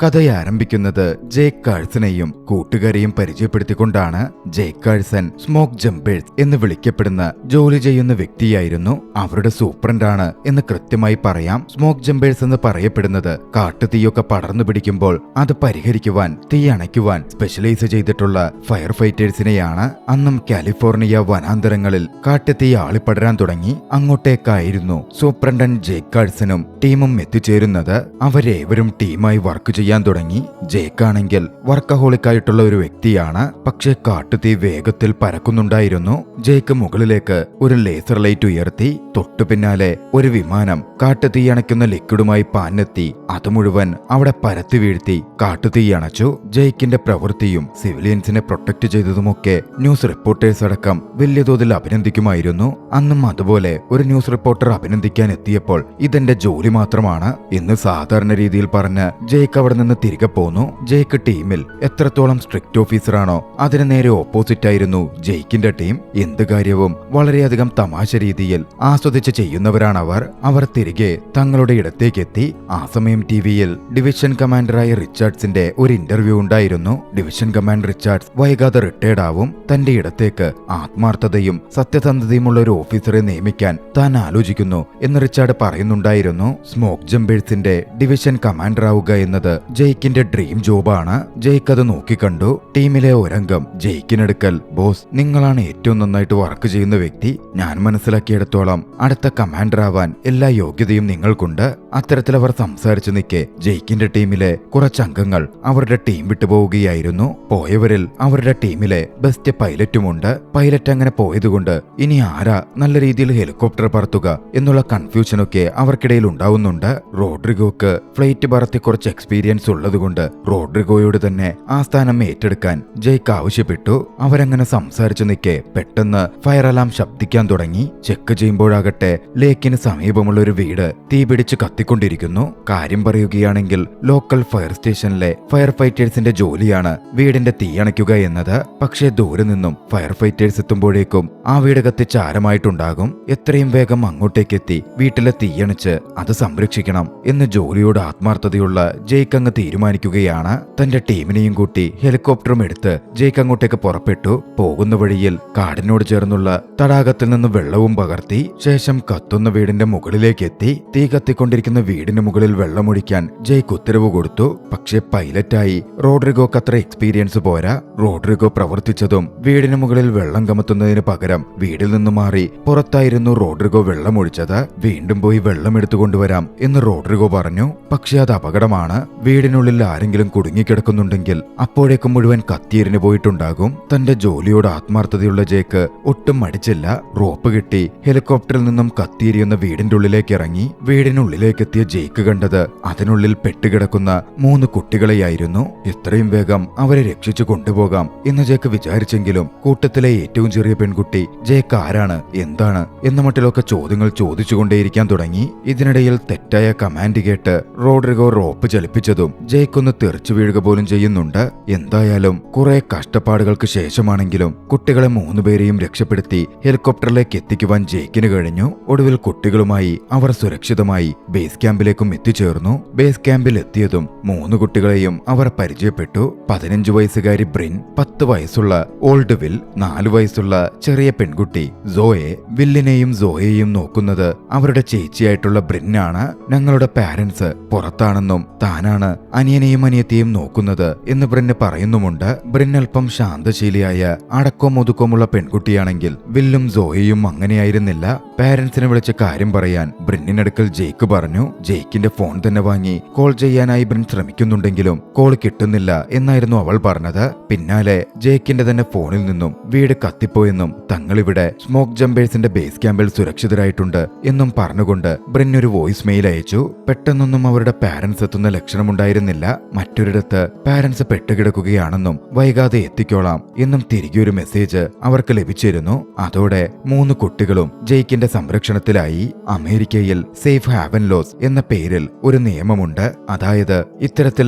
കഥയാരംഭിക്കുന്നത് Jake കാഴ്സനെയും കൂട്ടുകാരെയും പരിചയപ്പെടുത്തിക്കൊണ്ടാണ്. ജേക്ക് കാഴ്സൺ സ്മോക്ക് ജമ്പേഴ്സ് എന്ന് വിളിക്കപ്പെടുന്ന ജോലി ചെയ്യുന്ന വ്യക്തിയായിരുന്നു. അവരുടെ സൂപ്രണ്ടാണ് എന്ന് കൃത്യമായി പറയാം. സ്മോക്ക് ജമ്പേഴ്സ് എന്ന് പറയപ്പെടുന്നത് കാട്ടുതീയൊക്കെ പടർന്നു പിടിക്കുമ്പോൾ അത് പരിഹരിക്കുവാൻ, തീ അണയ്ക്കുവാൻ സ്പെഷ്യലൈസ് ചെയ്തിട്ടുള്ള ഫയർ ഫൈറ്റേഴ്സിനെയാണ്. അന്നും കാലിഫോർണിയ വനാന്തരങ്ങളിൽ കാട്ടുതീ ആളിപ്പടരാൻ തുടങ്ങി. അങ്ങോട്ടേക്കായിരുന്നു സൂപ്രണ്ടൻ ജേക്ക് കാഴ്സണും ടീമും എത്തിച്ചേരുന്നത്. അവരേവരും ടീമായി വർക്ക് ചെയ്യാൻ തുടങ്ങി. ജേക്കാണെങ്കിൽ വർക്കഹോളിക്കായിട്ടുള്ള ഒരു വ്യക്തിയാണ്. പക്ഷേ കാട്ടുതീ വേഗത്തിൽ പരക്കുന്നുണ്ടായിരുന്നു. ജേക്ക് മുകളിലേക്ക് ഒരു ലേസർ ലൈറ്റ് ഉയർത്തി. തൊട്ടു പിന്നാലെ ഒരു വിമാനം കാട്ടുതീ അണയ്ക്കുന്ന ലിക്വിഡുമായി പാഞ്ഞെത്തി. അത് മുഴുവൻ അവിടെ പരത്തി വീഴ്ത്തി കാട്ടുതീ അണച്ചു. ജേക്കിന്റെ പ്രവൃത്തിയും സിവിലിയൻസിനെ പ്രൊട്ടക്ട് ചെയ്തതുമൊക്കെ ന്യൂസ് റിപ്പോർട്ടേഴ്സ് അടക്കം വലിയ തോതിൽ അഭിനന്ദിക്കുമായിരുന്നു. അന്നും അതുപോലെ ഒരു ന്യൂസ് റിപ്പോർട്ടർ അഭിനന്ദിക്കാൻ എത്തിയപ്പോൾ ഇതെന്റെ ജോലി മാത്രമാണ് എന്ന് സാധാരണ രീതിയിൽ പറഞ്ഞ് ജേക്ക് അവിടെ നിന്ന് തിരികെ പോന്നു. ജേക്ക് ടീമിൽ എത്രത്തോളം സ്ട്രിക്റ്റ് ഓഫീസറാണോ അതിന് നേരെ ഓപ്പോസിറ്റ് ആയിരുന്നു ജേക്കിന്റെ ടീം. എന്ത് കാര്യവും വളരെയധികം തമാശ രീതിയിൽ ആസ്വദിച്ച് ചെയ്യുന്നവരാണവർ. അവർ തിരികെ തങ്ങളുടെ ഇടത്തേക്കെത്തി. ആ സമയം ടിവിയിൽ ഡിവിഷൻ കമാൻഡറായ റിച്ചാർഡ്സിന്റെ ഒരു ഇന്റർവ്യൂ ഉണ്ടായിരുന്നു. ഡിവിഷൻ കമാൻഡർ റിച്ചാർഡ്സ് വൈകാതെ റിട്ടയർഡ് ആവും. തന്റെ ഇടത്തേക്ക് ആത്മാർത്ഥതയും സത്യസന്ധതയുമുള്ള ഒരു ഓഫീസറെ നിയമിക്കാൻ താൻ ആലോചിക്കുന്നു എന്ന് റിച്ചാർഡ് പറയുന്നുണ്ടായിരുന്നു. സ്മോക്ക് ജമ്പേഴ്സിന്റെ ഡിവിഷൻ കമാൻഡർ ആവുക എന്നത് ജെയ്ക്കിന്റെ ഡ്രീം ജോബാണ്. ജെയ്ക്ക് അത് നോക്കിക്കണ്ടു. ടീമിലെ ഒരംഗം ജെയ്ക്കിനടുക്കൽ, ബോസ്, നിങ്ങളാണ് ഏറ്റവും നന്നായിട്ട് വർക്ക് ചെയ്യുന്ന വ്യക്തി. ഞാൻ മനസ്സിലാക്കിയിടത്തോളം അടുത്ത കമാൻഡർ ആവാൻ എല്ലാ യോഗ്യതയും നിങ്ങൾക്കുണ്ട്. അത്തരത്തിലവർ സംസാരിച്ചു നിൽക്കെ ജെയ്ക്കിന്റെ ടീമിലെ കുറച്ചംഗങ്ങൾ അവരുടെ ടീം വിട്ടുപോവുകയായിരുന്നു. പോയവരിൽ അവരുടെ ടീമിലെ ബെസ്റ്റ് പൈലറ്റുമുണ്ട്. പൈലറ്റ് അങ്ങനെ പോയതുകൊണ്ട് ഇനി ആരാ നല്ല രീതിയിൽ ഹെലികോപ്റ്റർ പറത്തുക എന്നുള്ള കൺഫ്യൂഷനൊക്കെ അവർക്കിടയിൽ ഉണ്ടാവുന്നുണ്ട്. റോഡ്രിഗോക്ക് ഫ്ലൈറ്റ് പറത്തി കുറച്ച് എക്സ്പീരിയൻസ് ഉള്ളതുകൊണ്ട് റോഡ്രിഗോയോട് തന്നെ ആ സ്ഥാനം ഏറ്റെടുക്കാൻ ജെയ്ക്ക് ആവശ്യപ്പെട്ടു. അവരങ്ങനെ സംസാരിച്ചു നിൽക്കെ പെട്ടെന്ന് ഫയർ അലാം ശബ്ദിക്കാൻ തുടങ്ങി. ചെക്ക് ചെയ്യുമ്പോഴാകട്ടെ ലേക്കിന് സമീപമുള്ള ഒരു വീട് തീപിടിച്ച് കത്തിക്കൊണ്ടിരിക്കുന്നു. കാര്യം പറയുകയാണെങ്കിൽ ലോക്കൽ ഫയർ സ്റ്റേഷനിലെ ഫയർ ഫൈറ്റേഴ്സിന്റെ ജോലിയാണ് വീടിന്റെ തീയണയ്ക്കുക എന്നത്. പക്ഷേ ദൂരെ നിന്നും ഫയർ ഫൈറ്റേഴ്സ് എത്തുമ്പോഴേക്കും ആ വീട് കത്തിച്ചാരമായിട്ടുണ്ടാകും. എത്രയും വേഗം അങ്ങോട്ടേക്കെത്തി വീട്ടിലെ തീയണച്ച് അത് സംരക്ഷിക്കണം എന്ന് ജോലിയോട് ആത്മാർത്ഥതയുള്ള ജെയ്ക്ക് അങ്ങ് തീരുമാനിക്കുകയാണ്. തന്റെ ടീമിനെയും കൂട്ടി ഹെലികോപ്റ്ററും എടുത്ത് ജെയ്ക്ക് അങ്ങോട്ടേക്ക് പുറപ്പെട്ടു. പോകുന്ന വഴിയിൽ കാടിനോട് ചേർന്നുള്ള തടാകത്തിൽ നിന്ന് വെള്ളവും പകർത്തി. ശേഷം കത്തുന്ന വീടിന്റെ മുകളിലേക്ക് എത്തി. തീ കത്തിക്കൊണ്ടിരിക്കുന്ന വീടിന് മുകളിൽ വെള്ളമൊഴിക്കാൻ ജെയ്ക്ക് ഉത്തരവ് കൊടുത്തു. പക്ഷേ പൈലറ്റായി റോഡ്രിഗോക്ക് അത്ര എക്സ്പീരിയൻസ് പോരാ. റോഡ്രിഗോ പ്രവർത്തിച്ചതും വീടിന് മുകളിൽ വെള്ളം കമത്തുന്നതിന് പകരം വീടിൽ നിന്ന് മാറി പുറത്തായിരുന്നു റോഡ്രിഗോ വെള്ളമൊഴിച്ചത്. വീണ്ടും പോയി വെള്ളം എടുത്തുകൊണ്ടുവരാം എന്ന് റോഡ്രിഗോ പറഞ്ഞു. പക്ഷേ അത് അപകടമാണ്. വീടിനുള്ളിൽ ആരെങ്കിലും കുടുങ്ങിക്കിടക്കുന്നുണ്ടെങ്കിൽ അപ്പോഴേക്കും മുഴുവൻ കത്തിയെരിഞ്ഞു പോയിട്ടുണ്ടാകും. തന്റെ ജോലിയോട് ആത്മാർത്ഥതയുള്ള ജേക്ക് ഒട്ടും മടിച്ചില്ല. റോപ്പ് കിട്ടി ഹെലികോപ്റ്ററിൽ നിന്നും കത്തിയെരിയുന്ന വീടിന്റെ ഉള്ളിലേക്ക് ഇറങ്ങി. വീടിനുള്ളിലേക്കെത്തിയ ജേക്ക് കണ്ടത് അതിനുള്ളിൽ പെട്ടുകിടക്കുന്ന 3 കുട്ടികളെയായിരുന്നു. എത്രയും വേഗം അവരെ രക്ഷിച്ചു കൊണ്ടുപോകാം എന്ന് ജേക്ക് വിചാരിച്ചെങ്കിലും കൂട്ടത്തിലെ ഏറ്റവും ചെറിയ പെൺകുട്ടി ജേക്ക് ആരാണ്, എന്താണ് എന്ന മട്ടിലൊക്കെ ചോദ്യങ്ങൾ ചോദിച്ചുകൊണ്ടേയിരിക്കാൻ തുടങ്ങി. ഇതിനിടയിൽ തെറ്റായ കമാൻഡ് കേട്ട് റോഡ്രിഗോ റോപ്പ് ചലിപ്പിച്ചതും ജേക്ക് ഒന്ന് തെറിച്ചു വീഴുക പോലും ചെയ്യുന്നുണ്ട്. എന്തായാലും കുറെ കഷ്ടപ്പാടുകൾക്ക് ശേഷമാണെങ്കിലും കുട്ടികളെ 3 പേരെയും രക്ഷപ്പെടുത്തി ഹെലികോപ്റ്ററിലേക്ക് എത്തിക്കുവാൻ ജേക്കിന് കഴിഞ്ഞു. ഒടുവിൽ കുട്ടികളുമായി അവർ സുരക്ഷിതമായി ബേസ് ക്യാമ്പിലേക്കും എത്തിച്ചേർന്നു. ബേസ് ക്യാമ്പിൽ എത്തിയതും 3 കുട്ടികളെയും അവർ പരിചയപ്പെട്ടു. 15 വയസ്സുകാരി ബ്രിൻ, 10 വയസ്സുള്ള ഓൾഡ് വിൽ, 4 വയസ്സുള്ള ചെറിയ പെൺകുട്ടി സോയെ. വില്ലിനെയും സോയെയും നോക്കുന്നത് അവരുടെ ചേച്ചിയായിട്ടുള്ള ബ്രിന്നാണ്. ഞങ്ങളുടെ പാരന്റ്സ് പുറത്താണെന്നും താനാണ് അനിയനെയും അനിയത്തെയും നോക്കുന്നത് എന്ന് ബ്രിന്ന് പറയുന്നുമുണ്ട്. ബ്രിൻ അല്പം ശാന്തശീലിയായ അടക്കവും ഒതുക്കമുള്ള പെൺകുട്ടിയാണെങ്കിൽ വില്ലും സോയയും അങ്ങനെയായിരുന്നില്ല. പാരന്റ്സിനെ വിളിച്ച് കാര്യം പറയാൻ ബ്രിന്നിനടുക്കൽ ജേക്ക് പറഞ്ഞു. ജേക്കിന്റെ ഫോൺ തന്നെ വാങ്ങി കോൾ ചെയ്യാനായി ബ്രിൻ ശ്രമിക്കുന്നുണ്ടെങ്കിലും കോൾ കിട്ടുന്നില്ല എന്നായിരുന്നു അവൾ പറഞ്ഞത്. പിന്നാലെ ജേക്കിന്റെ തന്നെ ഫോണിൽ നിന്നും വീട് കത്തിപ്പോയെന്നും തങ്ങളിവിടെ സ്മോക്ക് ജമ്പേഴ്സിന്റെ ബേസ് ക്യാമ്പിൽ സുരക്ഷിതരായിട്ടുണ്ട് എന്നും പറഞ്ഞുകൊണ്ട് ബ്രിൻ ഒരു വോയിസ് മെയിൽ അയച്ചു. പെട്ടെന്നൊന്നും അവരുടെ പാരന്റ്സ് എത്തുന്ന ലക്ഷണമുണ്ടായിരുന്നില്ല. മറ്റൊരിടത്ത് പാരന്റ്സ് പെട്ടുകിടക്കുകയാണെന്നും വൈകാതെ എത്തിക്കോളാം എന്നും തിരികെ ഒരു മെസ്സേജ് അവർക്ക് ലഭിച്ചിരുന്നു. അതോടെ 3 കുട്ടികളും ജെയ്ക്കിന്റെ സംരക്ഷണത്തിലായി. അമേരിക്കയിൽ സേഫ് ഹാവൻ ലോസ് എന്ന പേരിൽ ഒരു നിയമമുണ്ട്. അതായത് ഇത്തരത്തിൽ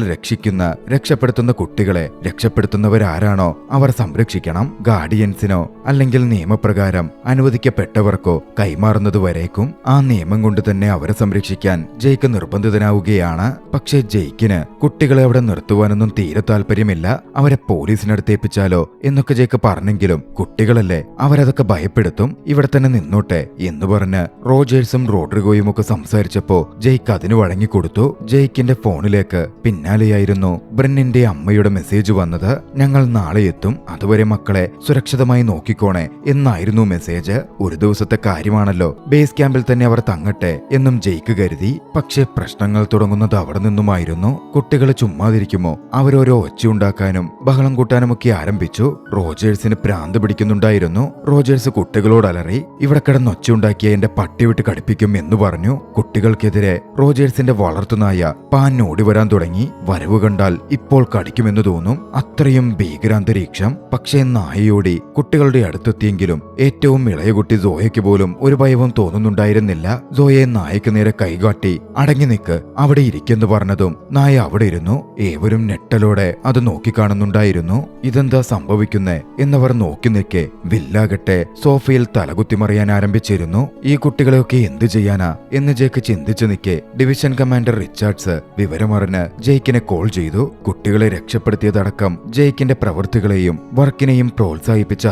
രക്ഷപ്പെടുത്തുന്ന കുട്ടികളെ രക്ഷപ്പെടുത്തുന്നവരാരാണോ അവർ സംരക്ഷിക്കണം. ഗാർഡിയൻസിനോ അല്ലെങ്കിൽ നിയമപ്രകാരം അനുവദിക്കപ്പെട്ടവർക്കോ കൈമാറുന്നതുവരേക്കും ആ നിയമം കൊണ്ട് തന്നെ അവരെ സംരക്ഷിക്കാൻ ജെയ്ക്ക് നിർബന്ധിതനാവുകയാണ്. പക്ഷേ ജെയ്ക്ക് ജെയ്ക്കിന് കുട്ടികളെ അവിടെ നിർത്തുവാനൊന്നും തീരെ താല്പര്യമില്ല. അവരെ പോലീസിനടുത്ത് ഏൽപ്പിച്ചാലോ എന്നൊക്കെ ജെയ്ക്ക് പറഞ്ഞെങ്കിലും കുട്ടികളല്ലേ, അവരതൊക്കെ ഭയപ്പെടുത്തും, ഇവിടെ തന്നെ നിന്നോട്ടെ എന്ന് പറഞ്ഞ് റോജേഴ്സും റോഡ്രിഗോയും ഒക്കെ സംസാരിച്ചപ്പോ ജെയ്ക്ക് അതിന് വഴങ്ങിക്കൊടുത്തു. ജെയ്ക്കിന്റെ ഫോണിലേക്ക് പിന്നാലെയായിരുന്നു ബ്രെന്നിന്റെ അമ്മയുടെ മെസ്സേജ് വന്നത്. ഞങ്ങൾ നാളെ എത്തും, അതുവരെ മക്കളെ സുരക്ഷിതമായി നോക്കിക്കോണേ എന്നായിരുന്നു മെസ്സേജ്. ഒരു ദിവസത്തെ കാര്യമാണല്ലോ, ബേസ് ക്യാമ്പിൽ തന്നെ അവർ തങ്ങട്ടെ എന്നും ജെയ്ക്ക് കരുതി. പക്ഷേ പ്രശ്നങ്ങൾ തുടങ്ങുന്നത് അവിടെ നിന്നുമായിരുന്നു. കുട്ടികൾ ചുമ്മാതിരിക്കുമോ, അവരോരോ ഒച്ചയുണ്ടാക്കാനും ബഹളം കൂട്ടാനുമൊക്കെ ആരംഭിച്ചു. റോജേഴ്സിന് പ്രാന്ത് പിടിക്കുന്നുണ്ടായിരുന്നു. റോജേഴ്സ് കുട്ടികളോട് അലറി, ഇവിടെ കിടന്ന് ഒച്ചയുണ്ടാക്കിയ എന്റെ പട്ടി വിട്ട് കടിപ്പിക്കും എന്ന് പറഞ്ഞു. കുട്ടികൾക്കെതിരെ റോജേഴ്സിന്റെ വളർത്തുനായ പാൻ ഓടി വരാൻ തുടങ്ങി. വരവ് കണ്ടാൽ ഇപ്പോൾ കടിക്കുമെന്ന് തോന്നും, അത്രയും ഭീകരാന്തരീക്ഷം. പക്ഷേ നായയോടി കുട്ടികളുടെ അടുത്തെത്തിയെങ്കിലും ഏറ്റവും ഇളയ കുട്ടി സോയയ്ക്ക് പോലും ഒരു ഭയവും തോന്നുന്നുണ്ടായിരുന്നില്ല. സോയെ നായക്ക് നേരെ കൈകാട്ടി അടങ്ങി നിൽക്ക്, അവിടെ ഇരിക്കെന്ന് പറഞ്ഞതും നായ അവിടെ ഇരുന്നു. ഏവരും ഞെട്ടലോടെ അത് നോക്കിക്കാണുന്നുണ്ടായിരുന്നു. ഇതെന്താ സംഭവിക്കുന്നേ എന്നവർ നോക്കി നിൽക്കെ വില്ലാകട്ടെ സോഫയിൽ തലകുത്തിമറിയാൻ ആരംഭിച്ചിരുന്നു. ഈ കുട്ടികളെയൊക്കെ എന്ത് ചെയ്യാനാ എന്ന് ജെയ്ക്ക് ചിന്തിച്ചു നിൽക്കെ ഡിവിഷൻ കമാൻഡർ റിച്ചാർഡ്സ് വിവരമറിഞ്ഞ് ജെയ്ക്കിനെ കോൾ ചെയ്തു. കുട്ടികളെ രക്ഷപ്പെടുത്തിയതടക്കം ജെയ്ക്കിന്റെ പ്രവൃത്തികളെയും വർക്കിനെയും പ്രോത്സാഹിപ്പിച്ച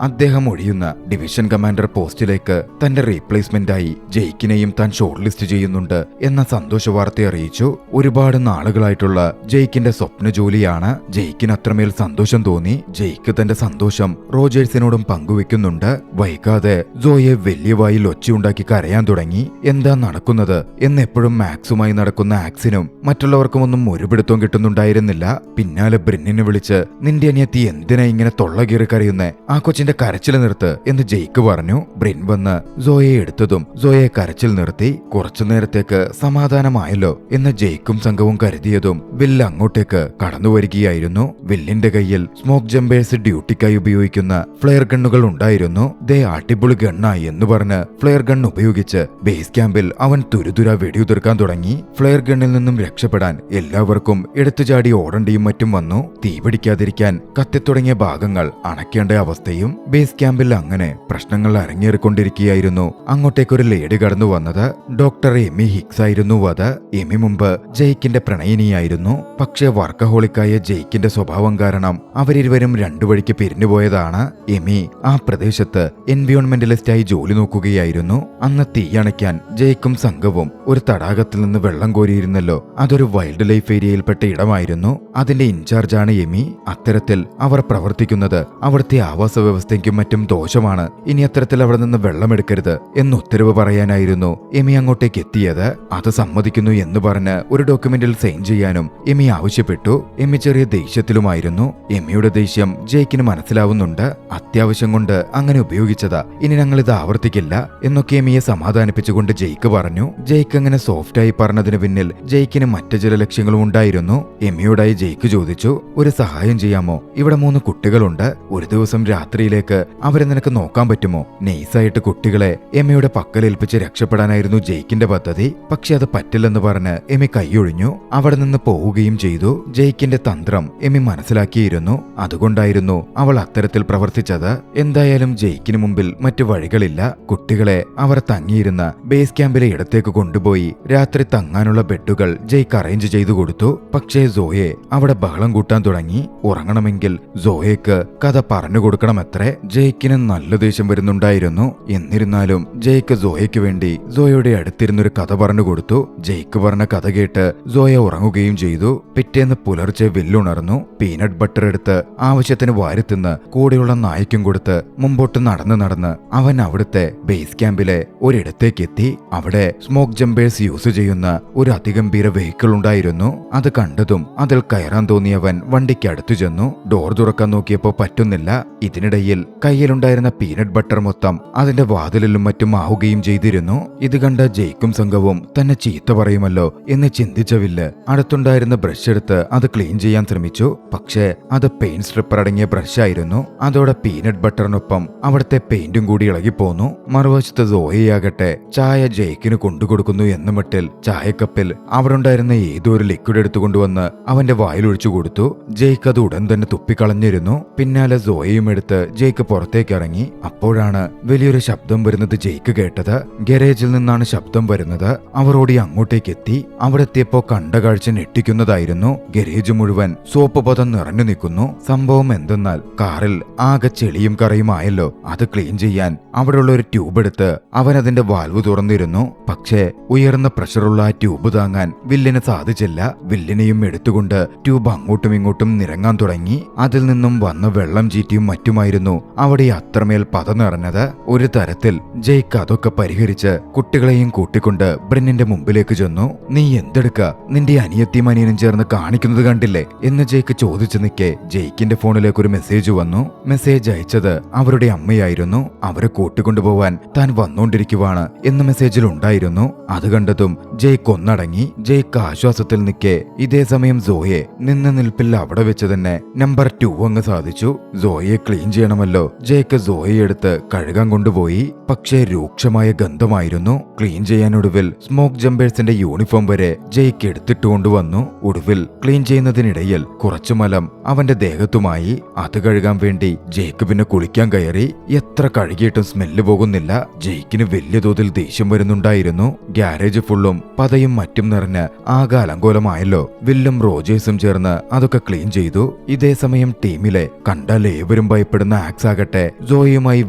അദ്ദേഹം ഒഴിയുന്ന ഡിവിഷൻ കമാൻഡർ പോസ്റ്റിലേക്ക് തന്റെ റീപ്ലേസ്മെന്റായി ജെയ്ക്കിനെയും താൻ ഷോർട്ട് ലിസ്റ്റ് ചെയ്യുന്നുണ്ട് എന്ന സന്തോഷ വാർത്ത അറിയിച്ചു. ഒരുപാട് നാളുകളായിട്ടുള്ള ജെയ്ക്കിന്റെ സ്വപ്ന ജോലിയാണ്. ജെയ്ക്കിന് അത്രമേൽ സന്തോഷം തോന്നി. ജെയ്ക്ക് തന്റെ സന്തോഷം റോജേഴ്സിനോടും പങ്കുവെക്കുന്നുണ്ട്. വൈകാതെ സോയെ വലിയ വായിൽ ഒച്ചയുണ്ടാക്കി കരയാൻ തുടങ്ങി. എന്താ നടക്കുന്നത് എന്ന് എപ്പോഴും മാക്സുമായി നടക്കുന്ന ആക്സിനും മറ്റുള്ളവർക്കും ഒന്നും ഒരു പിടുത്തവും കിട്ടുന്നുണ്ടായിരുന്നില്ല. പിന്നാലെ ബ്രിന്നിനെ വിളിച്ച്, നിന്റെ അനിയത്തി എന്തിനാ ഇങ്ങനെ തൊള്ളകീറി കരയുന്നേ, ആ കൊച്ചിന്റെ കരച്ചിൽ നിർത്ത് എന്ന് ജെയ്ക്ക് പറഞ്ഞു. ബ്രിൻ വന്ന് സോയെ എടുത്തതും സോയെ കരച്ചിൽ നിർത്തി. കുറച്ചു നേരത്തേക്ക് സമാധാനമായല്ലോ എന്ന് ജെയ്ക്കും സംഘവും കരുതിയതും വില്ല് അങ്ങോട്ടേക്ക് കടന്നു വരികയായിരുന്നു. വില്ലിന്റെ കയ്യിൽ സ്മോക്ക് ജമ്പേഴ്സ് ഡ്യൂട്ടിക്കായി ഉപയോഗിക്കുന്ന ഫ്ലെയർ ഗണ്ണുകൾ ഉണ്ടായിരുന്നു. ദേ അടിപൊളി ഗണ്ണ എന്ന് പറഞ്ഞ് ഫ്ലെയർ ഗൺ ഉപയോഗിച്ച് ബേസ് ക്യാമ്പിൽ അവൻ തുരുതുര വെടിയുതിർക്കാൻ തുടങ്ങി. ഫ്ലെയർ ഗണ്ണിൽ നിന്നും രക്ഷപ്പെടാൻ എല്ലാവർക്കും എടുത്തുചാടി ഓടേണ്ടിയും മറ്റും വന്നു. തീ പിടിക്കാതിരിക്കാൻ കത്തിത്തുടങ്ങിയ ഭാഗങ്ങൾ അണയ്ക്കേണ്ട അവസ്ഥയും. ബേസ് ക്യാമ്പിൽ അങ്ങനെ പ്രശ്നങ്ങൾ അരങ്ങേറിക്കൊണ്ടിരിക്കുകയായിരുന്നു. അങ്ങോട്ടേക്കൊരു ലേഡി കടന്നു വന്നത് ഡോക്ടർ എമി ഹിക്സ് ആയിരുന്നു. അത് എമി മുമ്പ് ജെയ്ക്കിന്റെ പ്രണയിനിയായിരുന്നു. പക്ഷേ വർക്കഹോളിക്കായ ജെയ്ക്കിന്റെ സ്വഭാവം കാരണം അവരിരുവരും രണ്ടു വഴിക്ക് പിരിഞ്ഞുപോയതാണ്. എമി ആ പ്രദേശത്ത് എൻവയോൺമെന്റലിസ്റ്റായി ജോലി നോക്കുകയായിരുന്നു. അന്ന് തീയണയ്ക്കാൻ ജെയ്ക്കും സംഘവും ഒരു തടാകത്തിൽ നിന്ന് വെള്ളം കോരിയിരുന്നല്ലോ. അതൊരു വൈൽഡ് ലൈഫ് ഏരിയയിൽപ്പെട്ട ഇടമായിരുന്നു. അതിന്റെ ഇൻചാർജാണ് എമി. അത്തരത്തിൽ അവർ പ്രവർത്തിക്കുന്നത് അവിടുത്തെ ആവാസ വ്യവസ്ഥയ്ക്കും മറ്റും ദോഷമാണ്. ഇനി അത്തരത്തിൽ അവിടെ നിന്ന് വെള്ളമെടുക്കരുത് എന്ന് ഉത്തരവ് പറയാനായിരുന്നു എമി അങ്ങോട്ടേക്ക് എത്തിയത്. അത് സമ്മതിക്കുന്നു എന്ന് പറഞ്ഞ് ഒരു ഡോക്യുമെന്റിൽ സൈൻ ചെയ്യാനും എമി ആവശ്യപ്പെട്ടു. എമി ചെറിയ ദേഷ്യത്തിലുമായിരുന്നു. എമിയുടെ ദേഷ്യം ജെയ്ക്കിന് മനസ്സിലാവുന്നുണ്ട്. അത്യാവശ്യം കൊണ്ട് അങ്ങനെ ഉപയോഗിച്ചതാ, ഇനി ഞങ്ങൾ ഇത് ആവർത്തിക്കില്ല എന്നൊക്കെ എമിയെ സമാധാനിപ്പിച്ചുകൊണ്ട് ജെയ്ക്ക് പറഞ്ഞു. ജെയ്ക്ക് അങ്ങനെ സോഫ്റ്റായി പറഞ്ഞതിന് പിന്നിൽ ജെയ്ക്കിന് മറ്റു ചില ലക്ഷ്യങ്ങളും ഉണ്ടായിരുന്നു. എമിയോടായി ജെയ്ക്ക് ചോദിച്ചു, ഒരു സഹായം ചെയ്യാമോ, ഇവിടെ 3 കുട്ടികളുണ്ട്, ഒരു ദിവസം രാത്രിയിലേക്ക് അവരെ നിനക്ക് നോക്കാൻ പറ്റുമോ? നൈസായിട്ട് കുട്ടികളെ എമിയുടെ പക്കലേൽപ്പിച്ച് രക്ഷപ്പെടാനായിരുന്നു ജെയ്ക്കിന്റെ പദ്ധതി. പക്ഷെ അത് പറ്റില്ലെന്ന് പറഞ്ഞ് എമി കൈയൊഴിഞ്ഞു. അവിടെ നിന്ന് പോവുകയും ചെയ്തു. ജെയ്ക്കിന്റെ തന്ത്രം എമി മനസ്സിലാക്കിയിരുന്നു. അതുകൊണ്ടായിരുന്നു അവൾ അത്തരത്തിൽ പ്രവർത്തിച്ചത്. എന്തായാലും ജെയ്ക്കിന് മുമ്പിൽ മറ്റു വഴികളില്ല. കുട്ടികളെ അവർ തങ്ങിയിരുന്ന ബേസ് ക്യാമ്പിലെ ഇടത്തേക്ക് കൊണ്ടുപോയി രാത്രി തങ്ങാനുള്ള ബെഡുകൾ ജെയ്ക്ക് അറേഞ്ച് ചെയ്തു കൊടുത്തു. പക്ഷേ സോയെ അവിടെ ബഹളം കൂട്ടാൻ തുടങ്ങി. ഉറങ്ങണമെങ്കിൽ സോയക്ക് കഥ പറഞ്ഞു കൊടുക്കണമത്രേ. ജെയ്ക്കിന് നല്ല ദേഷ്യം വരുന്നുണ്ടായിരുന്നു. എന്നിരുന്നാലും ജെയ്ക്ക് സോയയ്ക്ക് വേണ്ടി സോയയുടെ അടുത്തിരുന്നൊരു കഥ പറഞ്ഞു കൊടുത്തു. ജെയ്ക്ക് പറഞ്ഞ കഥ കേട്ട് സോയ ഉറങ്ങുകയും ചെയ്തു. പിറ്റേന്ന് പുലർച്ചെ വില്ലുണർന്നു. പീനട്ട് ബട്ടർ എടുത്ത് ആവശ്യത്തിന് വാരിത്തിന്ന് കൂടെയുള്ള നായ്ക്കും കൊടുത്ത് മുമ്പോട്ട് നടന്ന് അവൻ അവിടുത്തെ ബേസ് ക്യാമ്പിലെ ഒരിടത്തേക്കെത്തി. അവിടെ സ്മോക്ക് ജമ്പേഴ്സ് യൂസ് ചെയ്യുന്ന ഒരു അതിഗംഭീര വെഹിക്കിൾ ഉണ്ടായിരുന്നു. അത് കണ്ടതും അതിൽ കയറാൻ തോന്നിയവൻ വണ്ടിക്ക് അടുത്തു ചെന്നു. ഡോർ തുറക്കാൻ നോക്കിയപ്പോ പറ്റുന്നില്ല. ഇതിനിടയിൽ കയ്യിലുണ്ടായിരുന്ന പീനട്ട് ബട്ടർ മൊത്തം അതിന്റെ വാതിലിലും മറ്റും ആവുകയും ചെയ്തിരുന്നു. ഇത് കണ്ട ജെയ്ക്കും സംഘവും തന്നെ ചീത്ത പറയുമല്ലോ എന്ന് ചിന്തിച്ച വില്ല് അടുത്തുണ്ടായിരുന്ന ബ്രഷ് എടുത്ത് അത് ക്ലീൻ ചെയ്യാൻ ശ്രമിച്ചു. പക്ഷേ അത് പെയിന്റ് സ്ട്രിപ്പർ അടങ്ങിയ ബ്രഷായിരുന്നു. അതോടെ പീനട്ട് ബട്ടറിനൊപ്പം അവിടുത്തെ പെയിന്റും കൂടി ഇളകിപ്പോന്നു. മറുവശത്ത് സോയയാകട്ടെ ചായ ജെയ്ക്കിന് കൊണ്ടുകൊടുക്കുന്നു എന്ന മട്ടിൽ ചായക്കപ്പിൽ അവിടെ ഉണ്ടായിരുന്ന ഏതോ ഒരു ലിക്വിഡ് എടുത്തുകൊണ്ടുവന്ന് അവന്റെ വായിലൊഴിച്ചു കൊടുത്തു. ജെയ്ക്ക് അത് ഉടൻ തന്നെ തുപ്പിക്കളഞ്ഞിരുന്നു. പിന്നാലെ സോയയും എടുത്ത് ജെയ്ക്ക് പുറത്തേക്ക് ഇറങ്ങി. അപ്പോഴാണ് വലിയൊരു ശബ്ദം വരുന്നത് ജെയ്ക്ക് കേട്ടത്. ഗരേജിൽ നിന്നാണ് ശബ്ദം വരുന്നത്. അവർ ഓടി അങ്ങോട്ടേക്ക് എത്തി. അവിടെ എത്തിയപ്പോ കണ്ട കാഴ്ച ഞെട്ടിക്കുന്നതായിരുന്നു. ഗരേജ് മുഴുവൻ സോപ്പ് പദം നിറഞ്ഞു നിൽക്കുന്നു. സംഭവം എന്തെന്നാൽ കാറിൽ ആകെ ചെളിയും കറയുമായല്ലോ. അത് ക്ലീൻ ചെയ്യാൻ അവിടെയുള്ള ഒരു ട്യൂബ് എടുത്ത് അവൻ അതിന്റെ വാൽവ് തുറന്നിരുന്നു. പക്ഷേ ഉയർന്ന പ്രഷറുള്ള ആ ട്യൂബ് താങ്ങാൻ വില്ലിന് സാധിച്ചില്ല. വില്ലിനെയും എടുത്തുകൊണ്ട് ട്യൂബ് അങ്ങോട്ടും ഇങ്ങോട്ടും നിരങ്ങാൻ തുടങ്ങി. അതിൽ നിന്നും വന്ന വെള്ളം ചീറ്റിയും മറ്റുമായിരുന്നു അവിടെ അത്രമേൽ പത നിറഞ്ഞത്. ഒരു തരത്തിൽ ജെയ്ക്ക് അതൊക്കെ പരിഹരിച്ച് കുട്ടികളെയും കൂട്ടിക്കൊണ്ട് ബ്രെന്നിന്റെ മുമ്പിലേക്ക് ചെന്നു. നീ എന്തെടുക്ക, നിന്റെ അനിയത്തിയും അനിയനും ചേർന്ന് കാണിക്കുന്നത് കണ്ടില്ലേ എന്ന് ജെയ്ക്ക് ചോദിച്ചു നിൽക്കെ ജെയ്ക്കിന്റെ ഫോണിലേക്ക് ഒരു മെസ്സേജ് വന്നു. മെസ്സേജ് അയച്ചത് അവരുടെ അമ്മയായിരുന്നു. അവരെ കൂട്ടിക്കൊണ്ടുപോവാൻ താൻ വന്നുകൊണ്ടിരിക്കുവാണ് എന്ന് മെസ്സേജിൽ ഉണ്ടായിരുന്നു. അത് കണ്ടതും ജെയ്ക്ക് ഒന്നടങ്ങി. ജെയ്ക്ക് ആശ്വാസത്തിൽ നിൽക്കെ ഇതേ സമയം സോയെ നിന്ന നിൽപ്പിൽ അവിടെ വെച്ച് തന്നെ നമ്പർ 2 അങ്ങ് സാധിച്ചു. സോയെ ക്ലീൻ ചെയ്യണമല്ലോ. ജെയ്ക്ക് സോയെ എടുത്ത് കഴുകാൻ കൊണ്ടുപോയി. പക്ഷേ രൂക്ഷമായ ഗന്ധമായിരുന്നു. ക്ലീൻ ചെയ്യാനൊടുവിൽ സ്മോക്ക് ജമ്പേഴ്സിന്റെ യൂണിഫോം വരെ ജെയ്ക്ക് എടുത്തിട്ട് കൊണ്ടുവന്നു. ഒടുവിൽ ക്ലീൻ ചെയ്യുന്നതിനിടയിൽ കുറച്ചു മലം അവന്റെ ദേഹത്തുമായി. അത് കഴുകാൻ വേണ്ടി ജെയ്ക്ക് പിന്നെ കുളിക്കാൻ കയറി. എത്ര കഴുകിയിട്ടും സ്മെല്ല് പോകുന്നില്ല. ജെയ്ക്കിന് വലിയ തോതിൽ ദേഷ്യം വരുന്നുണ്ടായിരുന്നു. ഗ്യാരേജ് ഫുള്ളും പതയും മറ്റും നിറഞ്ഞ് ആകെ അലങ്കോലമായല്ലോ. വില്ലും റോജേഴ്സും ചേർന്ന് അതൊക്കെ ക്ലീൻ ചെയ്തു. ഇതേ സമയം ടീമിലെ കണ്ടാൽ ഏവരും ഭയപ്പെടുന്ന ആക്സ് ആകട്ടെ സോയുമായി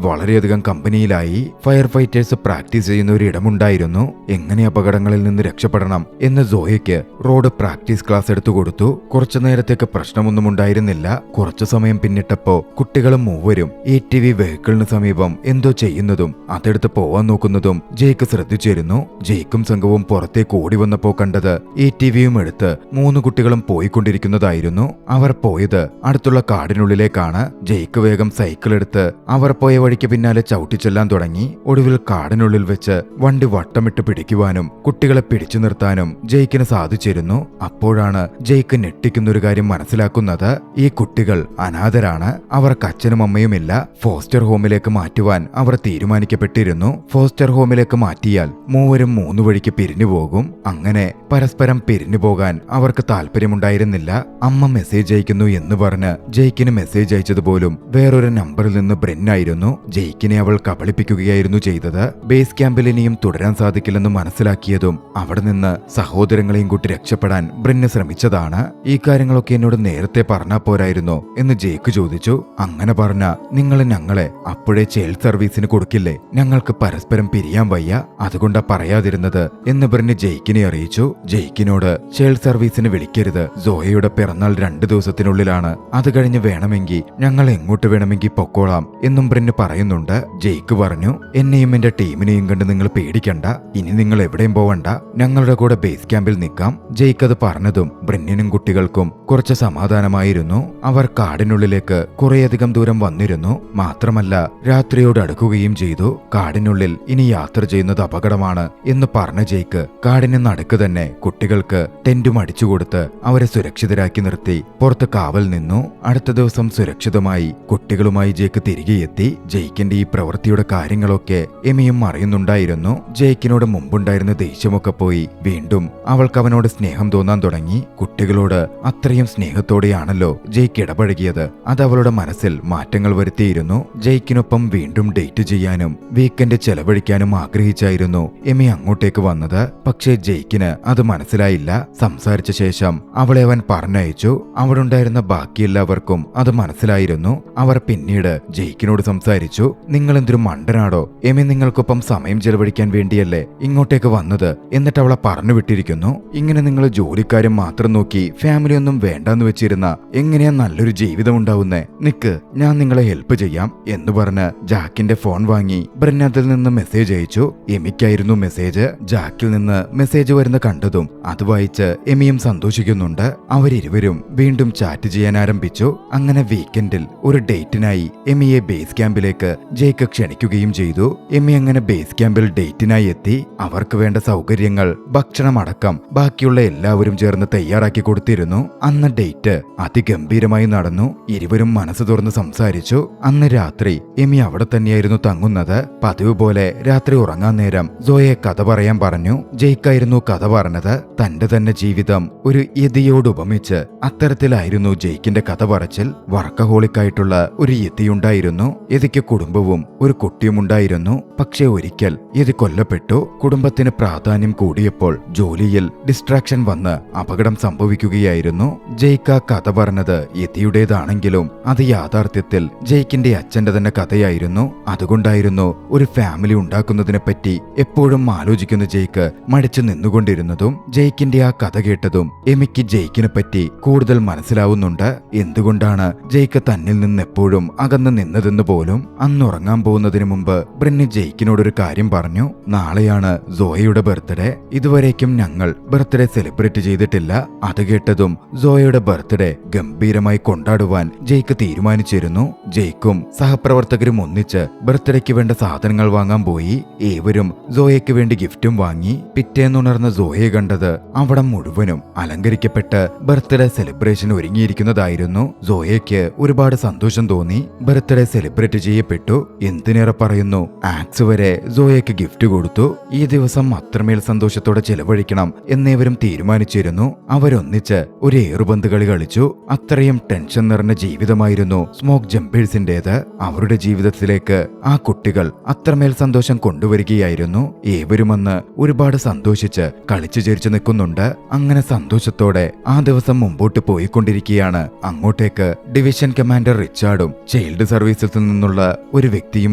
വളരെയധികം കമ്പനിയിലായി. ഫയർ ഫൈറ്റേഴ്സ് പ്രാക്ടീസ് ചെയ്യുന്ന ഒരു ഇടമുണ്ടായിരുന്നു. എങ്ങനെ അപകടങ്ങളിൽ നിന്ന് രക്ഷപ്പെടണം എന്ന് സോയയ്ക്ക് റോഡ് പ്രാക്ടീസ് ക്ലാസ് എടുത്തു കൊടുത്തു. കുറച്ചു നേരത്തേക്ക് പ്രശ്നമൊന്നും ഉണ്ടായിരുന്നില്ല. കുറച്ചു സമയം പിന്നിട്ടപ്പോ കുട്ടികളും മൂവരും ATV വെഹിക്കിളിന് സമീപം എന്തോ ചെയ്യുന്നതും അതെടുത്ത് പോവാൻ നോക്കുന്നതും ജെയ്ക്ക് ശ്രദ്ധിച്ചിരുന്നു. ജെയ്ക്കും സംഘവും പുറത്തേക്ക് ഓടി വന്നപ്പോ കണ്ടത് ATVയും എടുത്ത് 3 കുട്ടികളും പോയിക്കൊണ്ടിരിക്കുന്നതായിരുന്നു. അവർ പോയത് അടുത്തുള്ള കാടിനുള്ളിലേക്കാണ്. ജെയ്ക്ക് വേഗം സൈക്കിൾ എടുത്ത് അവർ പോയ വഴിക്ക് പിന്നാലെ ചവിട്ടിച്ചെല്ലാൻ തുടങ്ങി. ഒടുവിൽ കാടിനുള്ളിൽ വെച്ച് വണ്ടി വട്ടമിട്ട് പിടിക്കുവാനും കുട്ടികളെ പിടിച്ചു നിർത്താനും ജെയ്ക്കിന് സാധിച്ചിരുന്നു. അപ്പോഴാണ് ജെയ്ക്ക് ഞെട്ടിക്കുന്നൊരു കാര്യം മനസ്സിലാക്കുന്നത്. ഈ കുട്ടികൾ അനാഥരാണ്. അവർക്ക് അച്ഛനും അമ്മയുമില്ല. ഫോസ്റ്റർ ഹോമിലേക്ക് മാറ്റുവാൻ അവർ തീരുമാനിക്കപ്പെട്ടിരുന്നു. ഫോസ്റ്റർ ഹോമിലേക്ക് മാറ്റിയാൽ മൂവരും 3 വഴിക്ക് പിരിഞ്ഞു പോകും. അങ്ങനെ പരസ്പരം പിരിഞ്ഞു പോകാൻ അവർക്ക് താല്പര്യമുണ്ടായിരുന്നില്ല. അമ്മ മെസ്സേജ് അയക്കുന്നു എന്ന് പറഞ്ഞ് ജെയ്ക്കിന് മെസ്സേജ് അയച്ചതുപോലും വേറൊരു നമ്പറിൽ നിന്ന് ബ്രെന്നായിരുന്നു. ജെയ്ക്കിനെ അവൾ കബളിപ്പിക്കുകയായിരുന്നു ചെയ്തത്. ബേസ് ക്യാമ്പിൽ ഇനിയും തുടരാൻ സാധിക്കില്ലെന്ന് മനസ്സിലാക്കിയതും അവിടെ നിന്ന് സഹോദരങ്ങളെയും കൂട്ടി രക്ഷപ്പെടാൻ ബ്രെന്ന് ശ്രമിച്ചതാണ്. ഈ കാര്യങ്ങളൊക്കെ എന്നോട് നേരത്തെ പറഞ്ഞാ പോരായിരുന്നോ എന്ന് ജെയ്ക്ക് ചോദിച്ചു. അങ്ങനെ പറഞ്ഞ നിങ്ങൾ ഞങ്ങളെ അപ്പോഴേ ചൈൽഡ് സർവീസിന് കൊടുക്കില്ലേ? ഞങ്ങൾക്ക് പരസ്പരം പിരിയാൻ വയ്യ, അതുകൊണ്ടാ പറയാതിരുന്നത് എന്ന് ബ്രെന്ന് ജെയ്ക്കിനെ അറിയിച്ചു. ജെയ്ക്കിനോട് ചൈൽഡ് സർവീസിന് വിളിക്കരുത്. സോയയുടെ പിറന്നാൾ 2 ദിവസത്തിനുള്ളിലാണ്. അത് കഴിഞ്ഞ് വേണമെങ്കിൽ ഞങ്ങൾ എങ്ങോട്ട് വേണമെങ്കിൽ പൊക്കോളാം എന്നും ബ്രെന്ന് പറയുന്നുണ്ട്. ജെയ്ക്ക് പറഞ്ഞു, എന്നെയും എന്റെ ടീമിനെയും കണ്ട് നിങ്ങൾ പേടിക്കണ്ട. ഇനി നിങ്ങൾ എവിടെയും പോവണ്ട. ഞങ്ങളുടെ കൂടെ ബേസ് ക്യാമ്പിൽ നിൽക്കാം. ജെയ്ക്ക് അത് പറഞ്ഞതും ബ്രെന്നിനും കുട്ടികൾക്കും കുറച്ച് സമാധാനമായിരുന്നു. അവർ കാടിനുള്ളിലേക്ക് കുറേയധികം ദൂരം വന്നിരുന്നു. മാത്രമല്ല രാത്രിയോട് അടുക്കുകയും ചെയ്തു. കാടിനുള്ളിൽ ഇനി യാത്ര ചെയ്യുന്നത് അപകടമാണ് എന്ന് പറഞ്ഞ ജെയ്ക്ക് കാടിന് നടുക്ക് തന്നെ കുട്ടികൾക്ക് ടെന്റും അടിച്ചുകൊടുത്ത് അവരെ സുരക്ഷിതരാക്കി നിർത്തി പുറത്ത് കാവൽ നിന്നു. അടുത്ത ദിവസം സുരക്ഷിതമായി കുട്ടികളുമായി ജെയ്ക്ക് തിരികെ എത്തി. ജെയ്ക്കിന്റെ ഈ പ്രവൃത്തിയുടെ കാര്യങ്ങളൊക്കെ എമിയും അറിയുന്നുണ്ടായിരുന്നു. ജെയ്ക്കിനോട് മുമ്പുണ്ടായിരുന്ന ദേഷ്യമൊക്കെ പോയി വീണ്ടും അവൾക്ക് അവനോട് സ്നേഹം തോന്നാൻ തുടങ്ങി. കുട്ടികളോട് അത്രയും സ്നേഹത്തോടെയാണല്ലോ ജെയ്ക്ക് ഇടപഴകിയത്. അത് അവളുടെ മനസ്സിൽ മാറ്റങ്ങൾ വരുത്തിയിരുന്നു. ജെയ്ക്കിനൊപ്പം വീണ്ടും ഡേറ്റ് ചെയ്യാനും വീക്കെൻഡ് ചെലവഴിക്കാനും ആഗ്രഹിച്ചായിരുന്നു എമി അങ്ങോട്ടേക്ക് വന്നത്. പക്ഷേ ജെയ്ക്കിന് അത് മനസ്സിലായില്ല. സംസാരിച്ച ശേഷം അവളെ അവൻ പറഞ്ഞയച്ചു. അവിടെ ഉണ്ടായിരുന്ന ബാക്കി എല്ലാവർക്കും അത് മനസ്സിലായിരുന്നു. അവർ പിന്നീട് ജെയ്ക്കിനോട് സംസാരിച്ചു. നിങ്ങൾ എന്തൊരു മണ്ടനാടോ, എമി നിങ്ങൾക്കൊപ്പം സമയം ചെലവഴിക്കാൻ വേണ്ടിയല്ലേ ഇങ്ങോട്ടേക്ക് വന്നത്, എന്നിട്ട് അവളെ പറഞ്ഞു വിട്ടിരിക്കുന്നു. ഇങ്ങനെ നിങ്ങൾ ജോലിക്കാരും മാത്രം നോക്കി ഫാമിലി ഒന്നും വേണ്ടെന്ന് വെച്ചിരുന്ന എങ്ങനെയാ നല്ലൊരു ജീവിതം ഉണ്ടാവുന്നേ? നിക്ക്, ഞാൻ നിങ്ങളെ ഹെൽപ്പ് ചെയ്യാം എന്ന് പറഞ്ഞ് ജാക്കിന്റെ ഫോൺ വാങ്ങി ബ്രെന്ന് അതിൽ നിന്ന് മെസ്സേജ് അയച്ചു. എമിക്കായിരുന്നു മെസ്സേജ്. ജാക്കിൽ നിന്ന് മെസ്സേജ് വരുന്ന കണ്ടതും അത് വായിച്ച് എമിയും സന്തോഷിക്കുന്നുണ്ട്. അവരിരുവരും വീണ്ടും ചാറ്റ് ചെയ്യാൻ ആരംഭിച്ചു. അങ്ങനെ വീക്കെൻഡിൽ ഒരു ഡേറ്റിനായി എമിയെ ബേസ് ക്യാമ്പിലേക്ക് ജെയ്ക്ക് ക്ഷണിക്കുകയും ചെയ്തു. എമി അങ്ങനെ ബേസ് ക്യാമ്പിൽ ഡേറ്റിനായി എത്തി. അവർക്ക് വേണ്ട സൗകര്യങ്ങൾ, ഭക്ഷണം അടക്കം ബാക്കിയുള്ള എല്ലാവരും ചേർന്ന് തയ്യാറാക്കി കൊടുത്തിരുന്നു. അന്ന് ഡേറ്റ് അതിഗംഭീരമായി നടന്നു. ഇരുവരും മനസ്സ് തുറന്ന് സംസാരിച്ചു. അന്ന് രാത്രി എമി അവിടെ തന്നെയായിരുന്നു തങ്ങുന്നത്. പതിവ് പോലെ രാത്രി ഉറങ്ങാൻ നേരം സോയെ കഥ പറയാൻ പറഞ്ഞു. ജെയ്ക്കായിരുന്നു കഥ പറഞ്ഞത്. തന്റെ തന്നെ ജീവിതം ഒരു യതിയോട് ഉപമിച്ച് അത്തരത്തിലായിരുന്നു ജെയ്ക്കിന്റെ കഥ പറച്ചിൽ. വർക്കഹോളിക്കായിട്ടുള്ള ഒരു യതിയുണ്ടായിരുന്നു. യതിക്ക് കുടുംബവും ഒരു കുട്ടിയുമുണ്ടായിരുന്നു. പക്ഷെ ഒരിക്കൽ യതി കൊല്ലപ്പെട്ടു. കുടുംബത്തിന് പ്രാധാന്യം കൂടിയപ്പോൾ ജോലിയിൽ ഡിസ്ട്രാക്ഷൻ വന്ന് അപകടം സംഭവിക്കുകയായിരുന്നു. ജെയ്ക്ക് ആ കഥ പറഞ്ഞത് യതിയുടേതാണെങ്കിലും അത് യാഥാർത്ഥ്യത്തിൽ ജെയ്ക്കിന്റെ അച്ഛന്റെ തന്നെ കഥയായിരുന്നു. അതുകൊണ്ടായിരുന്നു ഒരു ഫാമിലി ഉണ്ടാക്കുന്നതിനെ പറ്റി എപ്പോഴും ആലോചിക്കുന്ന ജെയ്ക്ക് മടിച്ചു നിന്നുകൊണ്ടിരുന്നതും. ജെയ്ക്കിന്റെ ആ കഥ കേട്ടതും എമിക്ക് ജെയ്ക്കിനെ പറ്റി കൂടുതൽ മനസ്സിലാവുന്നുണ്ട്. എന്തുകൊണ്ടാണ് ജെയ്ക്ക് തന്നിൽ നിന്ന് എപ്പോഴും അകന്നു നിന്നതെന്ന് പോലും. അന്നുറങ്ങാൻ പോകുന്നതിന് മുമ്പ് ബ്രിന്നി ജെയ്ക്കിനോടൊരു കാര്യം പറഞ്ഞു. നാളെയാണ് സോയയുടെ ബർത്ത്ഡേ. ഇതുവരേക്കും ഞങ്ങൾ ബർത്ത്ഡേ സെലിബ്രേറ്റ് ചെയ്തിട്ടില്ല. അത് കേട്ടതും സോയയുടെ ബർത്ത്ഡേ ഗംഭീരമായി കൊണ്ടാടുവാൻ ജെയ്ക്ക് തീരുമാനിച്ചിരുന്നു. ജെയ്ക്കും സഹപ്രവർത്തകരും ഒന്നിച്ച് ബർത്ത്ഡേക്ക് വേണ്ട സാധനങ്ങൾ വാങ്ങാൻ പോയി. ഏവരും സോയയ്ക്ക് വേണ്ടി ഗിഫ്റ്റും വാങ്ങി. പിറ്റേന്നുണർന്ന സോയയെ കണ്ടത് അവിടെ മുഴുവനും അലങ്കരിക്കപ്പെട്ട് ബർത്ത്ഡേ സെലിബ്രേഷൻ ഒരുങ്ങിയിരിക്കുന്നതായിരുന്നു. സോയയ്ക്ക് ഒരുപാട് സന്തോഷം തോന്നി. ബർത്ത്ഡേ സെലിബ്രേറ്റ് ചെയ്യപ്പെട്ടു. എന്തിനേറെ പറയുന്നു, ആക്സ് വരെ സോയയ്ക്ക് ഗിഫ്റ്റ് കൊടുത്തു. ഈ ദിവസം അത്രമേൽ സന്തോഷത്തോടെ ചെലവഴിക്കണം എന്നേവരും തീരുമാനിച്ചിരുന്നു. അവരൊന്നിച്ച് ഒരു ഏറുപന്ത് കളി കളിച്ചു. അത്രയും ടെൻഷൻ നിറഞ്ഞ ജീവിതമായിരുന്നു സ്മോക്ക് ജമ്പേഴ്സിന്റേത്. അവരുടെ ജീവിതത്തിലേക്ക് ആ കുട്ടികൾ അത്രമേൽ സന്തോഷം കൊണ്ടുവരികയായിരുന്നു. ഏവരും അന്ന് ഒരുപാട് സന്തോഷിച്ച് കളിച്ചു ചിരിച്ചു നിൽക്കുന്നുണ്ട്. അങ്ങനെ സന്തോഷത്തോടെ ആ ദിവസം മുമ്പോട്ട് പോയിക്കൊണ്ടിരിക്കുകയാണ്. അങ്ങോട്ടേക്ക് ഡിവിഷൻ കമാൻഡർ റിച്ചാർഡും ചൈൽഡ് സർവീസസിൽ നിന്നുള്ള ഒരു വ്യക്തിയും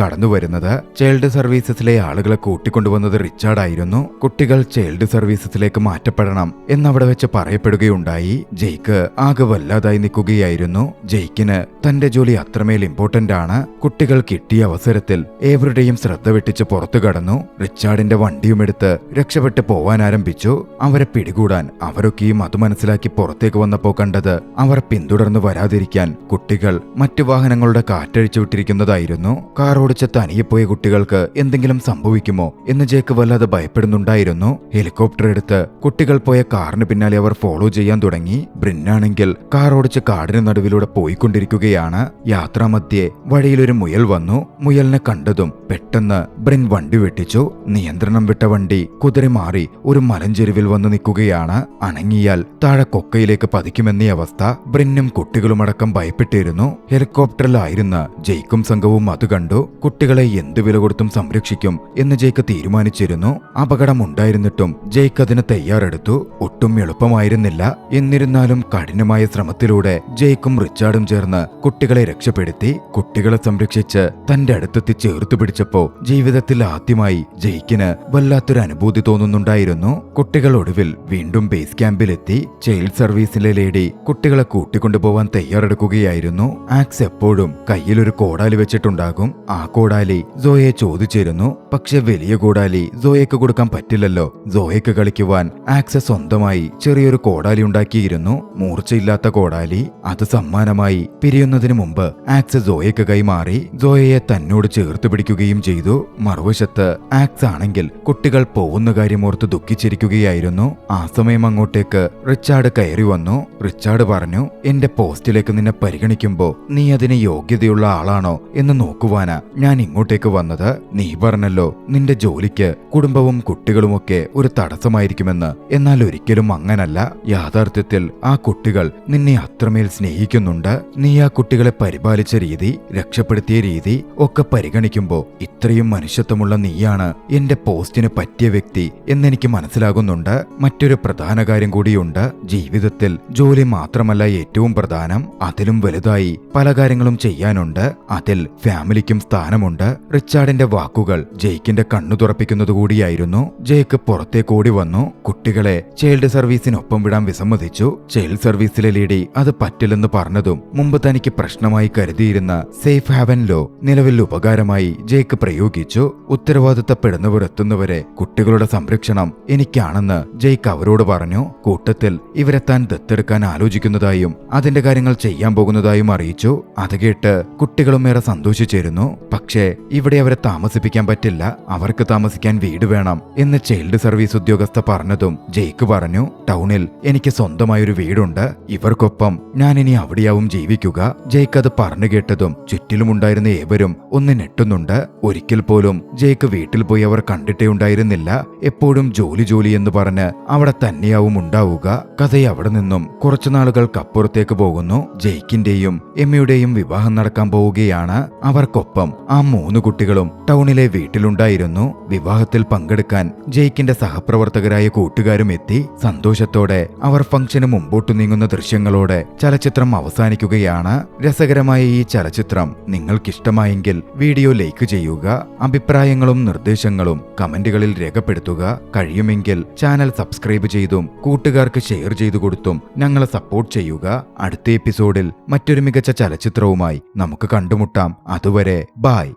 കടന്നു വരുന്നത്. ചൈൽഡ് സർവീസസിലെ ആളുകളെ കൂട്ടിക്കൊണ്ടുവന്നത് റിച്ചാർഡായിരുന്നു. കുട്ടികൾ ചൈൽഡ് സർവീസസിലേക്ക് മാറ്റപ്പെടണം എന്നവിടെ വെച്ച് പറയപ്പെടുകയുണ്ടായി. ജെയ്ക്ക് ആകെ വല്ലാതായി നിൽക്കുകയായിരുന്നു. ജെയ്ക്കിന് തന്റെ ജോലി അത്രമേൽ ഇമ്പോർട്ടന്റ് ആണ്. കുട്ടികൾ കിട്ടിയ അവസരത്തിൽ ഏവരുടെയും ശ്രദ്ധ വെട്ടിച്ച് പുറത്തു കടന്നു. റിച്ചാർഡിന്റെ വണ്ടിയുമെടുത്ത് രക്ഷപ്പെട്ടു പോവാൻ ആരംഭിച്ചു. അവരെ പിടികൂടാൻ അവരൊക്കെയും അത് മനസ്സിലാക്കി പുറത്തേക്ക് വന്നപ്പോ കണ്ടത് അവർ പിന്തുടർന്നു വരാതിരിക്കാൻ കുട്ടികൾ മറ്റു വാഹനങ്ങളുടെ കാറ്റഴിച്ചു വിട്ടിരിക്കുന്നതായിരുന്നു. കാർ ഓടിച്ച് തനിയെ പോയ കുട്ടികൾക്ക് എന്തെങ്കിലും സംഭവിക്കുമോ എന്ന് ജെയ്ക്ക് വല്ലാതെ ഭയപ്പെടുന്നുണ്ടായിരുന്നു. ഹെലികോപ്റ്റർ എടുത്ത് കുട്ടികൾ പോയ കാറിന് പിന്നാലെ അവർ ഫോളോ ചെയ്യാൻ തുടങ്ങി. ബ്രിന്നാണെങ്കിൽ കാർ ഓടിച്ച് കാടിന് നടുവിലൂടെ പോയിക്കൊണ്ടിരിക്കുകയാണ്. യാത്രാമധ്യേ വഴിയിലൊരു മുയൽ വന്നു. മുയലിനെ കണ്ടതും പെട്ടെന്ന് ബ്രിൻ വണ്ടി വെട്ടിച്ചു. നിയന്ത്രണം വിട്ട വണ്ടി കുതിര മാറി ഒരു മലഞ്ചെരുവിൽ വന്ന് നിൽക്കുകയാണ്. അണങ്ങിയാൽ താഴെ കൊക്കയിലേക്ക് പതിക്കുമെന്നീ അവസ്ഥ. ബ്രിന്നും കുട്ടികളുമടക്കം ഭയപ്പെട്ടിരുന്നു. ഹെലികോപ്റ്ററിലായിരുന്ന ജെയ്ക്കും സംഘവും അത് കണ്ടു. കുട്ടികളെ എന്ത് വില കൊടുത്തും സംരക്ഷിക്കും എന്ന് ജെയ്ക്ക് തീരുമാനിച്ചിരുന്നു. അപകടമുണ്ടായിരുന്നിട്ടും ജെയ്ക്ക് അതിന് തയ്യാറെടുത്തു. ഒട്ടും എളുപ്പമായിരുന്നില്ല. എന്നിരുന്നാലും കഠിനമായ ശ്രമത്തിലൂടെ ജെയ്ക്കും റിച്ചാർഡും ചേർന്ന് കുട്ടികളെ രക്ഷപ്പെടുത്തി. കുട്ടികളെ സംരക്ഷിച്ച് തന്റെ അടുത്തെത്തി ചേർത്തു പിടിച്ചപ്പോ ജീവിതത്തിൽ ആദ്യമായി ജെയ്ക്കിന് വല്ലാത്തൊരു അനുഭൂതി തോന്നുന്നുണ്ടായിരുന്നു. കുട്ടികൾ ഒടുവിൽ വീണ്ടും ബേസ് ക്യാമ്പിലെത്തി. ചൈൽഡ് സർവീസിലെ ലേഡി കുട്ടികളെ കൂട്ടിക്കൊണ്ടുപോവാൻ തയ്യാറെടുക്കുകയായിരുന്നു. ആക്സ് എപ്പോഴും കയ്യിലൊരു കോടാലി വെച്ചിട്ടുണ്ടാകും. ആ കോടാലി സോയയെ ചോദിച്ചിരുന്നു. പക്ഷെ വലിയ കോടാലി സോയയ്ക്ക് കൊടുക്കാൻ പറ്റില്ലല്ലോ. സോയയ്ക്ക് കളിക്കുവാൻ ആക്സ് സ്വന്തമായി ചെറിയൊരു കോടാലി ഉണ്ടാക്കിയിരുന്നു. മൂർച്ചയില്ലാത്ത കോടാലി. അത് സമ്മാനമായി പിരിയുന്നതിന് മുമ്പ് ആക്സ് സോയയ്ക്ക് കൈമാറി. സോയയെ തന്നോട് ചേർത്ത് പിടിക്കുകയും ചെയ്തു. മറുവശത്ത് ആക്സ് ആണെങ്കിൽ കുട്ടികൾ പോകുന്ന കാര്യമോർത്ത് ദുഃഖിച്ചിരിക്കുകയായിരുന്നു. ആ സമയം അങ്ങോട്ടേക്ക് റിച്ചാർഡ് കയറി വന്നു. റിച്ചാർഡ് പറഞ്ഞു, എന്റെ പോസ്റ്റിലേക്ക് നിന്നെ പരിഗണിക്കുമ്പോ നീ അതിന് യോഗ്യതയുള്ള ആളാണോ എന്ന് നോക്കുവാനാ ഞാൻ ഇങ്ങോട്ടേക്ക് വന്നത്. നീ പറഞ്ഞല്ലോ നിന്റെ ജോലിക്ക് കുടുംബവും കുട്ടികളുമൊക്കെ ഒരു തടസ്സമായിരിക്കുമെന്ന്. എന്നാൽ ഒരിക്കലും അങ്ങനല്ല. യാഥാർത്ഥ്യത്തിൽ ആ കുട്ടികൾ നിന്നെ അത്രമേൽ സ്നേഹിക്കുന്നുണ്ട്. നീ ആ കുട്ടികളെ പരിപാലിച്ച രീതി, രക്ഷപ്പെടുത്തിയ രീതി ഒക്കെ പരിഗണിക്കുമ്പോ ഇത്രയും മനുഷ്യത്വമുള്ള നീയാണ് എന്റെ പോസ്റ്റിന് പറ്റിയ വ്യക്തി എന്നെനിക്ക് മനസ്സിലാകുന്നുണ്ട്. മറ്റൊരു പ്രധാന കാര്യം കൂടിയുണ്ട്. ജീവിതത്തിൽ ജോലി മാത്രമല്ല ഏറ്റവും പ്രധാനം, അതിലും വലുതായി പല കാര്യങ്ങളും ചെയ്യാനുണ്ട്. അതിൽ ഫാമിലിക്കും സ്ഥാനമുണ്ട്. റിച്ചാർഡിന്റെ വാക്കുകൾ ജെയ്ക്കിന്റെ കണ്ണു തുറപ്പിക്കുന്നത് കൂടിയായിരുന്നു. ജെയ്ക്ക് പുറത്തേക്ക് ഓടി വന്നു. കുട്ടികളെ ചൈൽഡ് സർവീസിനൊപ്പം വിടാൻ വിസമ്മതിച്ചു. ചൈൽഡ് സർവീസിലെ ലേഡി അത് പറ്റില്ലെന്ന് പറഞ്ഞതും മുമ്പ് തനിക്ക് പ്രശ്നമായി കരുതിയിരുന്ന സേഫ് ഹാവൻ ലോ നിലവിൽ ഉപകാരമായി ജെയ്ക്ക് പ്രയോഗിച്ചു. ഉത്തരവാദിത്തപ്പെടുന്നവർ എത്തുന്നവരെ കുട്ടികളുടെ സംരക്ഷണം എനിക്കാണെന്ന് ജെയ്ക്ക് അവരോട് പറഞ്ഞു. കൂട്ടത്തിൽ ഇവരെ താൻ ദത്തെടുക്കാൻ ആലോചിക്കുന്നതായും അതിന്റെ കാര്യങ്ങൾ ചെയ്യാൻ പോകുന്നതായും അറിയിച്ചു. അത് കേട്ട് കുട്ടികളും ഏറെ സന്തോഷിച്ചിരുന്നു. പക്ഷേ ഇവിടെ അവരെ താമസിപ്പിക്കാൻ പറ്റില്ല, അവർക്ക് താമസിക്കാൻ വീട് വേണം എന്ന് ചൈൽഡ് സർവീസ് ഉദ്യോഗസ്ഥ പറഞ്ഞതും ജെയ്ക്ക് പറഞ്ഞു, ടൗണിൽ എനിക്ക് സ്വന്തമായൊരു വീടുണ്ട്, ഇവർക്കൊപ്പം ഞാൻ ഇനി അവിടെയാവും ജീവിക്കുക. ജെയ്ക്ക് അത് പറഞ്ഞു കേട്ടതും ചുറ്റിലുമുണ്ടായിരുന്ന ഏവരും ഒന്ന് ഞെട്ടുന്നുണ്ട്. ഒരിക്കൽ പോലും ജെയ്ക്ക് വീട്ടിൽ പോയി അവർ കണ്ടിട്ടേ വീട്ടിലുണ്ടായിരുന്നില്ല. എപ്പോഴും ജോലി എന്ന് പറഞ്ഞ് അവിടെ തന്നെയാവും ഉണ്ടാവുക. കഥയെ അവിടെ നിന്നും കുറച്ചു നാളുകൾക്കപ്പുറത്തേക്ക് പോകുന്നു. ജെയ്ക്കിന്റെയും എമ്മിയുടെയും വിവാഹം നടക്കാൻ പോവുകയാണ്. അവർക്കൊപ്പം ആ 3 കുട്ടികളും ടൗണിലെ വീട്ടിലുണ്ടായിരുന്നു. വിവാഹത്തിൽ പങ്കെടുക്കാൻ ജെയ്ക്കിന്റെ സഹപ്രവർത്തകരായ കൂട്ടുകാരും എത്തി. സന്തോഷത്തോടെ അവർ ഫംഗ്ഷന് മുമ്പോട്ടു നീങ്ങുന്ന ദൃശ്യങ്ങളോടെ ചലച്ചിത്രം അവസാനിക്കുകയാണ്. രസകരമായ ഈ ചലച്ചിത്രം നിങ്ങൾക്കിഷ്ടമായെങ്കിൽ വീഡിയോ ലൈക്ക് ചെയ്യുക. അഭിപ്രായങ്ങളും നിർദ്ദേശങ്ങളും കമന്റുകളിൽ രേഖപ്പെടുത്തുക. കഴിയുമെങ്കിൽ ചാനൽ സബ്സ്ക്രൈബ് ചെയ്തും കൂട്ടുകാർക്ക് ഷെയർ ചെയ്തു കൊടുത്തും ഞങ്ങളെ സപ്പോർട്ട് ചെയ്യുക. അടുത്ത എപ്പിസോഡിൽ മറ്റൊരു മികച്ച ചലച്ചിത്രവുമായി നമുക്ക് കണ്ടുമുട്ടാം. അതുവരെ ബൈ.